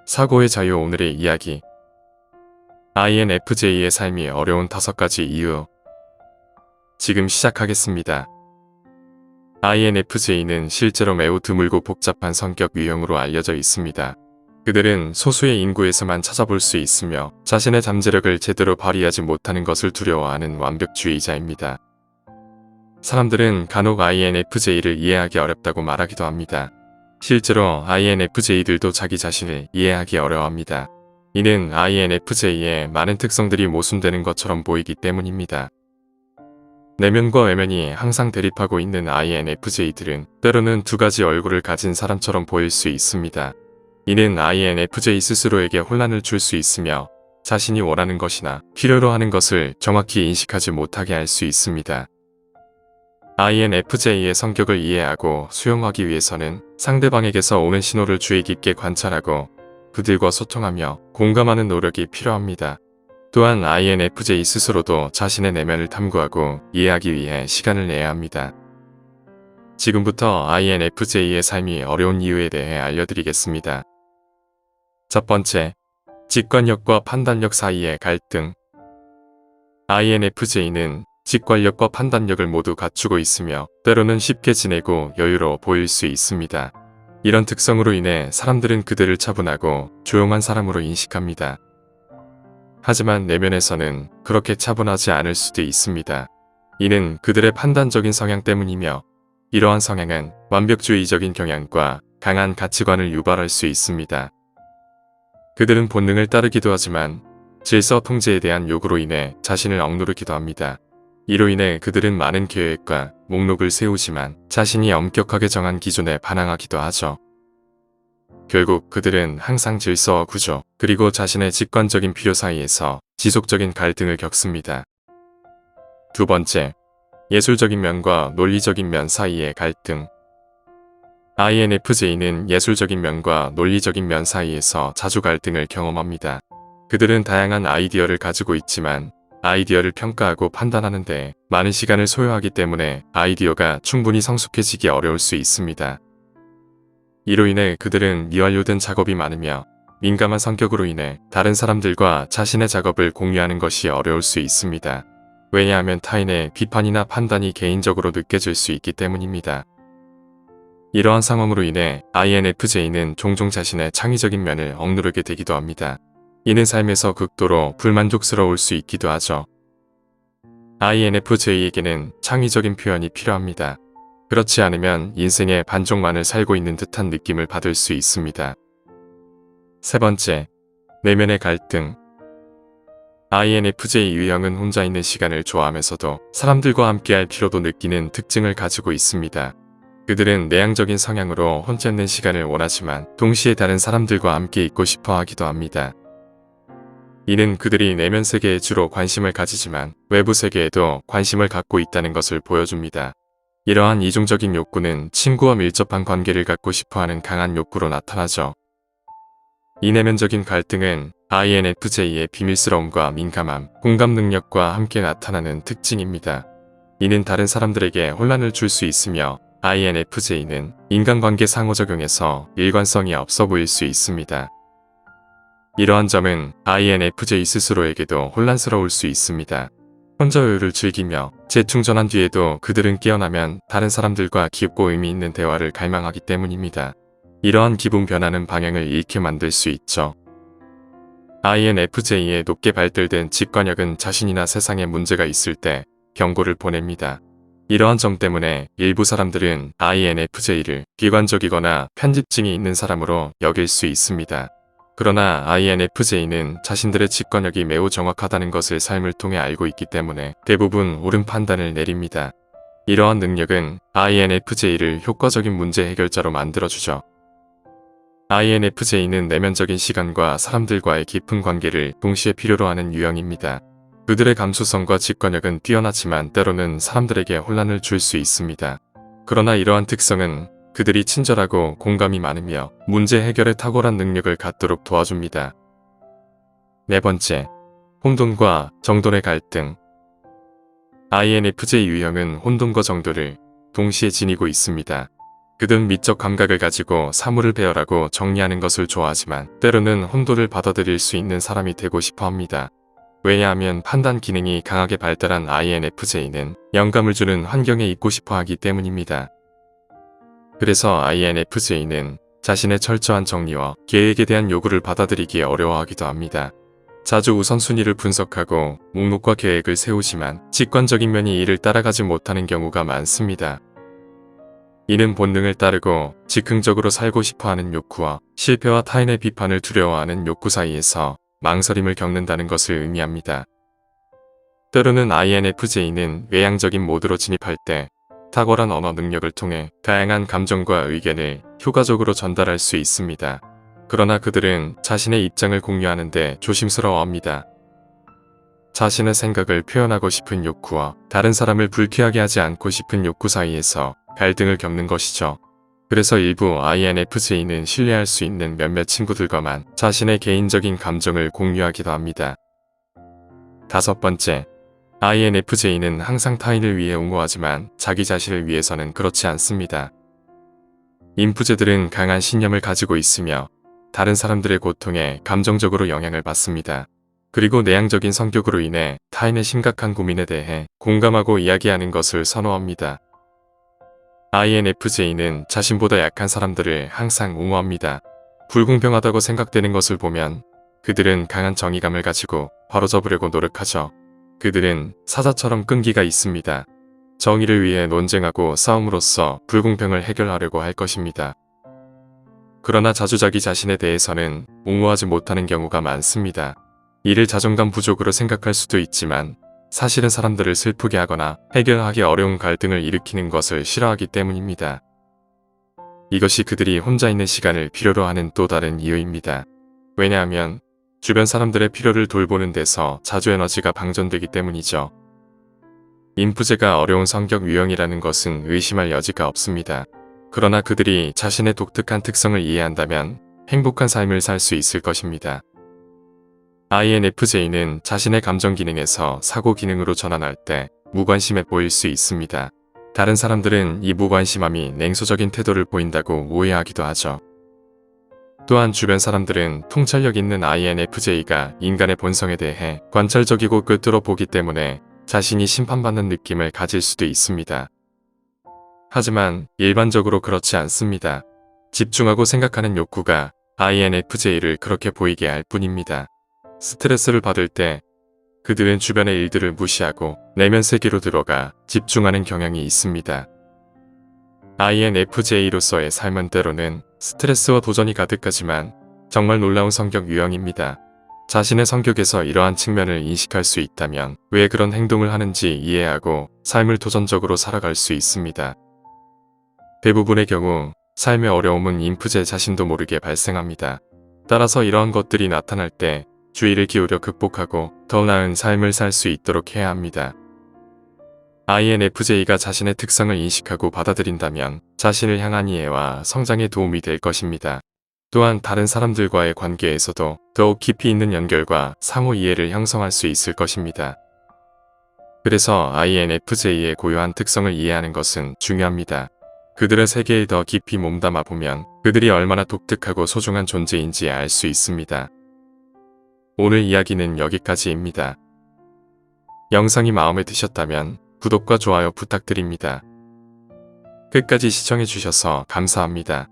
사고의 자유. 오늘의 이야기. INFJ의 삶이 어려운 5가지 이유. 지금 시작하겠습니다. INFJ는 실제로 매우 드물고 복잡한 성격 유형으로 알려져 있습니다. 그들은 소수의 인구에서만 찾아볼 수 있으며 자신의 잠재력을 제대로 발휘하지 못하는 것을 두려워하는 완벽주의자입니다. 사람들은 간혹 INFJ를 이해하기 어렵다고 말하기도 합니다. 실제로 INFJ들도 자기 자신을 이해하기 어려워합니다. 이는 INFJ의 많은 특성들이 모순되는 것처럼 보이기 때문입니다. 내면과 외면이 항상 대립하고 있는 INFJ들은 때로는 두 가지 얼굴을 가진 사람처럼 보일 수 있습니다. 이는 INFJ 스스로에게 혼란을 줄 수 있으며 자신이 원하는 것이나 필요로 하는 것을 정확히 인식하지 못하게 할 수 있습니다. INFJ의 성격을 이해하고 수용하기 위해서는 상대방에게서 오는 신호를 주의 깊게 관찰하고 그들과 소통하며 공감하는 노력이 필요합니다. 또한 INFJ 스스로도 자신의 내면을 탐구하고 이해하기 위해 시간을 내야 합니다. 지금부터 INFJ의 삶이 어려운 이유에 대해 알려드리겠습니다. 첫 번째, 직관력과 판단력 사이의 갈등. INFJ는 직관력과 판단력을 모두 갖추고 있으며 때로는 쉽게 지내고 여유로워 보일 수 있습니다. 이런 특성으로 인해 사람들은 그들을 차분하고 조용한 사람으로 인식합니다. 하지만 내면에서는 그렇게 차분하지 않을 수도 있습니다. 이는 그들의 판단적인 성향 때문이며 이러한 성향은 완벽주의적인 경향과 강한 가치관을 유발할 수 있습니다. 그들은 본능을 따르기도 하지만 질서 통제에 대한 요구로 인해 자신을 억누르기도 합니다. 이로 인해 그들은 많은 계획과 목록을 세우지만 자신이 엄격하게 정한 기준에 반항하기도 하죠. 결국 그들은 항상 질서와 구조, 그리고 자신의 직관적인 필요 사이에서 지속적인 갈등을 겪습니다. 두 번째, 예술적인 면과 논리적인 면 사이의 갈등. INFJ는 예술적인 면과 논리적인 면 사이에서 자주 갈등을 경험합니다. 그들은 다양한 아이디어를 가지고 있지만 아이디어를 평가하고 판단하는 데 많은 시간을 소요하기 때문에 아이디어가 충분히 성숙해지기 어려울 수 있습니다. 이로 인해 그들은 미완료된 작업이 많으며 민감한 성격으로 인해 다른 사람들과 자신의 작업을 공유하는 것이 어려울 수 있습니다. 왜냐하면 타인의 비판이나 판단이 개인적으로 느껴질 수 있기 때문입니다. 이러한 상황으로 인해 INFJ는 종종 자신의 창의적인 면을 억누르게 되기도 합니다. 이는 삶에서 극도로 불만족스러울 수 있기도 하죠. INFJ에게는 창의적인 표현이 필요합니다. 그렇지 않으면 인생의 반쪽만을 살고 있는 듯한 느낌을 받을 수 있습니다. 세 번째, 내면의 갈등. INFJ 유형은 혼자 있는 시간을 좋아하면서도 사람들과 함께할 필요도 느끼는 특징을 가지고 있습니다. 그들은 내향적인 성향으로 혼자 있는 시간을 원하지만 동시에 다른 사람들과 함께 있고 싶어 하기도 합니다. 이는 그들이 내면 세계에 주로 관심을 가지지만 외부 세계에도 관심을 갖고 있다는 것을 보여줍니다. 이러한 이중적인 욕구는 친구와 밀접한 관계를 갖고 싶어하는 강한 욕구로 나타나죠. 이 내면적인 갈등은 INFJ의 비밀스러움과 민감함, 공감 능력과 함께 나타나는 특징입니다. 이는 다른 사람들에게 혼란을 줄 수 있으며 INFJ는 인간관계 상호작용에서 일관성이 없어 보일 수 있습니다. 이러한 점은 INFJ 스스로에게도 혼란스러울 수 있습니다. 혼자 여유를 즐기며 재충전한 뒤에도 그들은 깨어나면 다른 사람들과 깊고 의미 있는 대화를 갈망하기 때문입니다. 이러한 기분 변화는 방향을 잃게 만들 수 있죠. INFJ의 높게 발달된 직관력은 자신이나 세상에 문제가 있을 때 경고를 보냅니다. 이러한 점 때문에 일부 사람들은 INFJ를 비관적이거나 편집증이 있는 사람으로 여길 수 있습니다. 그러나 INFJ는 자신들의 직관력이 매우 정확하다는 것을 삶을 통해 알고 있기 때문에 대부분 옳은 판단을 내립니다. 이러한 능력은 INFJ를 효과적인 문제 해결자로 만들어주죠. INFJ는 내면적인 시간과 사람들과의 깊은 관계를 동시에 필요로 하는 유형입니다. 그들의 감수성과 직관력은 뛰어나지만 때로는 사람들에게 혼란을 줄 수 있습니다. 그러나 이러한 특성은 그들이 친절하고 공감이 많으며 문제 해결에 탁월한 능력을 갖도록 도와줍니다. 네 번째, 혼돈과 정돈의 갈등. INFJ 유형은 혼돈과 정돈을 동시에 지니고 있습니다. 그들은 미적 감각을 가지고 사물을 배열하고 정리하는 것을 좋아하지만 때로는 혼돈을 받아들일 수 있는 사람이 되고 싶어 합니다. 왜냐하면 판단 기능이 강하게 발달한 INFJ는 영감을 주는 환경에 있고 싶어 하기 때문입니다. 그래서 INFJ는 자신의 철저한 정리와 계획에 대한 요구를 받아들이기 어려워하기도 합니다. 자주 우선순위를 분석하고 목록과 계획을 세우지만 직관적인 면이 이를 따라가지 못하는 경우가 많습니다. 이는 본능을 따르고 즉흥적으로 살고 싶어하는 욕구와 실패와 타인의 비판을 두려워하는 욕구 사이에서 망설임을 겪는다는 것을 의미합니다. 때로는 INFJ는 외향적인 모드로 진입할 때 탁월한 언어 능력을 통해 다양한 감정과 의견을 효과적으로 전달할 수 있습니다. 그러나 그들은 자신의 입장을 공유하는데 조심스러워합니다. 자신의 생각을 표현하고 싶은 욕구와 다른 사람을 불쾌하게 하지 않고 싶은 욕구 사이에서 갈등을 겪는 것이죠. 그래서 일부 INFJ는 신뢰할 수 있는 몇몇 친구들과만 자신의 개인적인 감정을 공유하기도 합니다. 5번째, INFJ는 항상 타인을 위해 옹호하지만 자기 자신을 위해서는 그렇지 않습니다. 인프제들은 강한 신념을 가지고 있으며 다른 사람들의 고통에 감정적으로 영향을 받습니다. 그리고 내향적인 성격으로 인해 타인의 심각한 고민에 대해 공감하고 이야기하는 것을 선호합니다. INFJ는 자신보다 약한 사람들을 항상 옹호합니다. 불공평하다고 생각되는 것을 보면 그들은 강한 정의감을 가지고 바로잡으려고 노력하죠. 그들은 사자처럼 끈기가 있습니다. 정의를 위해 논쟁하고 싸움으로써 불공평을 해결하려고 할 것입니다. 그러나 자주 자기 자신에 대해서는 옹호하지 못하는 경우가 많습니다. 이를 자존감 부족으로 생각할 수도 있지만 사실은 사람들을 슬프게 하거나 해결하기 어려운 갈등을 일으키는 것을 싫어하기 때문입니다. 이것이 그들이 혼자 있는 시간을 필요로 하는 또 다른 이유입니다. 왜냐하면 주변 사람들의 필요를 돌보는 데서 자주 에너지가 방전되기 때문이죠. 인프제가 어려운 성격 유형이라는 것은 의심할 여지가 없습니다. 그러나 그들이 자신의 독특한 특성을 이해한다면 행복한 삶을 살 수 있을 것입니다. INFJ는 자신의 감정 기능에서 사고 기능으로 전환할 때 무관심해 보일 수 있습니다. 다른 사람들은 이 무관심함이 냉소적인 태도를 보인다고 오해하기도 하죠. 또한 주변 사람들은 통찰력 있는 INFJ가 인간의 본성에 대해 관찰적이고 꿰뚫어 보기 때문에 자신이 심판받는 느낌을 가질 수도 있습니다. 하지만 일반적으로 그렇지 않습니다. 집중하고 생각하는 욕구가 INFJ를 그렇게 보이게 할 뿐입니다. 스트레스를 받을 때 그들은 주변의 일들을 무시하고 내면 세계로 들어가 집중하는 경향이 있습니다. INFJ로서의 삶은 때로는 스트레스와 도전이 가득하지만 정말 놀라운 성격 유형입니다. 자신의 성격에서 이러한 측면을 인식할 수 있다면 왜 그런 행동을 하는지 이해하고 삶을 도전적으로 살아갈 수 있습니다. 대부분의 경우 삶의 어려움은 인프제 자신도 모르게 발생합니다. 따라서 이러한 것들이 나타날 때 주의를 기울여 극복하고 더 나은 삶을 살 수 있도록 해야 합니다. INFJ가 자신의 특성을 인식하고 받아들인다면 자신을 향한 이해와 성장에 도움이 될 것입니다. 또한 다른 사람들과의 관계에서도 더욱 깊이 있는 연결과 상호 이해를 형성할 수 있을 것입니다. 그래서 INFJ의 고유한 특성을 이해하는 것은 중요합니다. 그들의 세계에 더 깊이 몸담아 보면 그들이 얼마나 독특하고 소중한 존재인지 알 수 있습니다. 오늘 이야기는 여기까지입니다. 영상이 마음에 드셨다면 구독과 좋아요 부탁드립니다. 끝까지 시청해주셔서 감사합니다.